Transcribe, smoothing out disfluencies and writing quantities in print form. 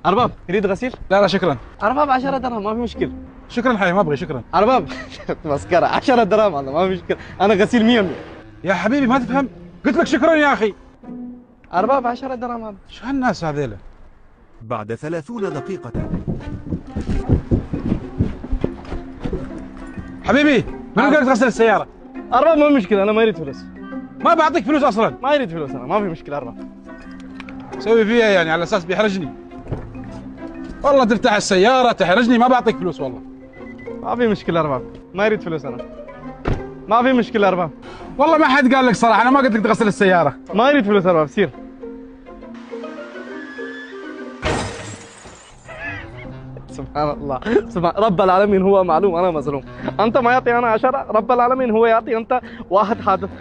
ارباب تريد غسيل؟ لا شكرا. ارباب 10 درهم ما في مشكله. شكرا حبيبي، ما ابغي شكرا. ارباب مسكره 10 درهم هذا ما في مشكله، انا غسيل 100. يا حبيبي ما تفهم، قلت لك شكرا يا اخي. ارباب 10 درهم هذا. شو هالناس هذيلا؟ بعد 30 دقيقة. حبيبي من قال تغسل السيارة؟ ارباب ما في مشكله، انا ما اريد فلوس. ما بعطيك فلوس اصلا. ما اريد فلوس انا، ما في مشكله ارباب. سوي فيها يعني على اساس بيحرجني. والله تفتح السيارة تحرجني، ما بعطيك فلوس والله. ما في مشكله ارباب، ما اريد فلوس انا. ما في مشكله ارباب. والله ما حد قال لك صراحة، انا ما قلت لك تغسل السيارة. ما اريد فلوس ارباب، سير. سبحان الله، سبحان رب العالمين هو معلوم انا مظلوم. انت ما يعطي انا 10، رب العالمين هو يعطي، انت واحد حادث.